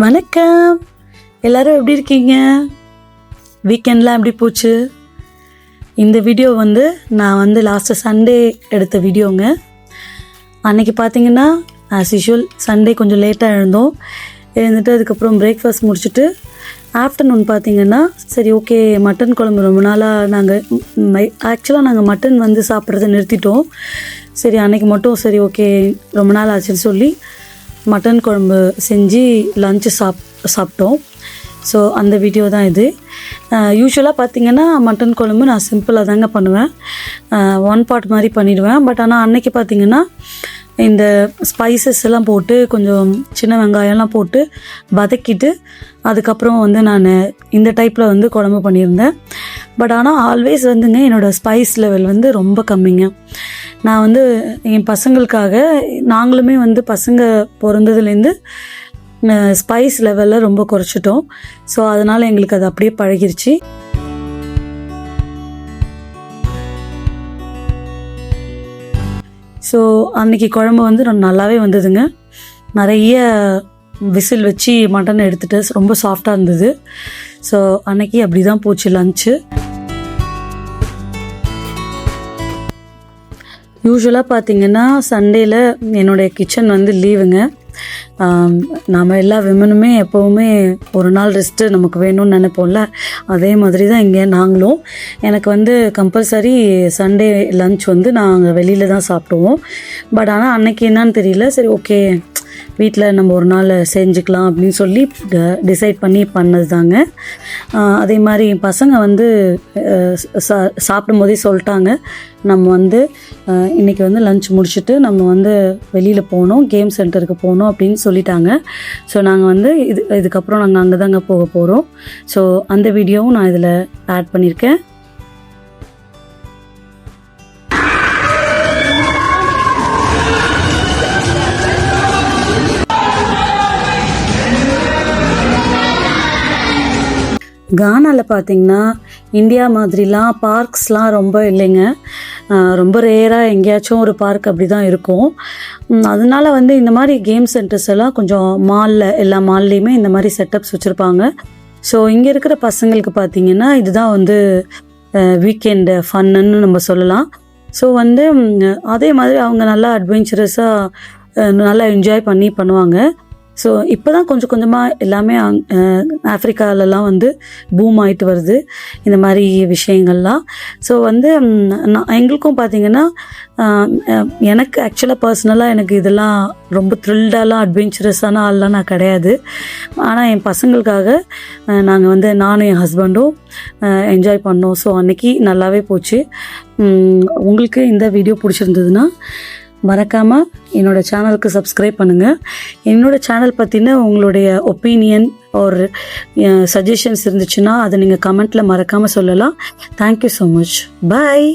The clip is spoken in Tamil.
வணக்கம், எல்லோரும் எப்படி இருக்கீங்க? வீக்கெண்ட்லாம் எப்படி போச்சு? இந்த வீடியோ நான் லாஸ்ட்டு சண்டே எடுத்த வீடியோங்க. அன்றைக்கி பார்த்தீங்கன்னா ஆஸ் யூஷுவல் சண்டே கொஞ்சம் லேட்டாக எழுந்துட்டு அதுக்கப்புறம் பிரேக்ஃபாஸ்ட் முடிச்சுட்டு ஆஃப்டர்நூன் பார்த்திங்கன்னா சரி ஓகே மட்டன் குழம்பு ரொம்ப நாளாக நாங்கள் மட்டன் சாப்பிட்றத நிறுத்திட்டோம். சரி அன்றைக்கி மட்டும் சரி ஓகே ரொம்ப நாள் ஆச்சுன்னு சொல்லி மட்டன் குழம்பு செஞ்சு லஞ்சு சாப்பிட்டோம். ஸோ அந்த வீடியோ தான் இது. யூஸ்வலாக பார்த்திங்கன்னா மட்டன் குழம்பு நான் சிம்பிளாக தாங்க பண்ணுவேன், ஒன் பாட் மாதிரி பண்ணிடுவேன். பட் ஆனால் அன்றைக்கி பார்த்திங்கன்னா இந்த ஸ்பைசஸ் எல்லாம் போட்டு கொஞ்சம் சின்ன வெங்காயம்லாம் போட்டு வதக்கிட்டு அதுக்கப்புறம் நான் இந்த டைப்பில் குழம்பு பண்ணியிருந்தேன். பட் ஆனால் ஆல்வேஸ் என்னோடய ஸ்பைஸ் லெவல் ரொம்ப கம்மிங்க. நான் என் பசங்களுக்காக நாங்களுமே பசங்க பிறந்ததுலேருந்து ஸ்பைஸ் லெவலில் ரொம்ப குறைச்சிட்டோம். ஸோ அதனால் எங்களுக்கு அது அப்படியே பழகிருச்சு. ஸோ அன்றைக்கி குழம்பு நல்லாவே வந்ததுங்க. நிறைய விசில் வச்சு மட்டன் எடுத்துகிட்டு ரொம்ப சாஃப்டாக இருந்தது. ஸோ அன்றைக்கி அப்படி தான் போச்சு லஞ்சு. யூஸ்வலாக பார்த்திங்கன்னா சண்டேயில் என்னுடைய கிச்சன் லீவுங்க. நாம் எல்லா விமனுமே எப்போவுமே ஒரு நாள் ரெஸ்ட்டு நமக்கு வேணும்னு நினைப்போம்ல, அதே மாதிரி தான் இங்கே நாங்களும். எனக்கு கம்பல்சரி சண்டே லன்ச் நாங்கள் வெளியில் தான் சாப்பிடுவோம். பட் ஆனால் அன்னைக்கு என்னன்னு தெரியல, சரி ஓகே வீட்டில் நம்ம ஒரு நாள் செஞ்சுக்கலாம் அப்படின்னு சொல்லி டிசைட் பண்ணி பண்ணது தாங்க. அதே மாதிரி என் பசங்க சாப்பிடும் போதே சொல்லிட்டாங்க, நம்ம இன்றைக்கி லன்ச் முடிச்சுட்டு நம்ம வெளியில் போகணும், கேம் சென்டருக்கு போகணும் அப்படின்னு சொல்லிட்டாங்க. ஸோ நாங்கள் இதுக்கப்புறம் நாங்கள் அங்கே தாங்க போக போகிறோம். ஸோ அந்த வீடியோவும் நான் இதில் ஆட் பண்ணியிருக்கேன். கானாவில் பார்த்திங்கன்னா இந்தியா மாதிரிலாம் பார்க்ஸ்லாம் ரொம்ப இல்லைங்க. ரொம்ப ரேராக எங்கேயாச்சும் ஒரு பார்க் அப்படி தான் இருக்கும். அதனால இந்த மாதிரி கேம் சென்டர்ஸ் எல்லாம் கொஞ்சம் எல்லா மால்லேயுமே இந்த மாதிரி செட்டப்ஸ் வச்சுருப்பாங்க. ஸோ இங்கே இருக்கிற பசங்களுக்கு பார்த்திங்கன்னா இதுதான் வீக்கெண்டு ஃபன்னுன்னு நம்ம சொல்லலாம். ஸோ அதே மாதிரி அவங்க நல்லா அட்வென்ச்சரஸாக நல்லா என்ஜாய் பண்ணுவாங்க. ஸோ இப்போ தான் கொஞ்சம் கொஞ்சமாக எல்லாமே ஆஃப்ரிக்காலெலாம் பூம் ஆகிட்டு வருது இந்த மாதிரி விஷயங்கள்லாம். ஸோ எங்களுக்கும் பார்த்திங்கன்னா எனக்கு ஆக்சுவலாக பர்சனலாக எனக்கு இதெல்லாம் ரொம்ப த்ரில்டாலாம் அட்வென்ச்சரஸான ஆள்லாம் நான் கிடையாது. ஆனால் என் பசங்களுக்காக நாங்கள் நானும் என் ஹஸ்பண்டும் என்ஜாய் பண்ணோம். ஸோ அன்றைக்கி நல்லாவே போச்சு. உங்களுக்கு இந்த வீடியோ பிடிச்சிருந்ததுன்னா மறக்காமல் என்னோடய சேனலுக்கு சப்ஸ்கிரைப் பண்ணுங்கள். என்னோடய சேனல் பற்றின உங்களுடைய ஒப்பீனியன் ஒரு சஜஷன்ஸ் இருந்துச்சுன்னா அதை நீங்கள் கமெண்ட்டில் மறக்காமல் சொல்லலாம். Thank you so much. பாய்.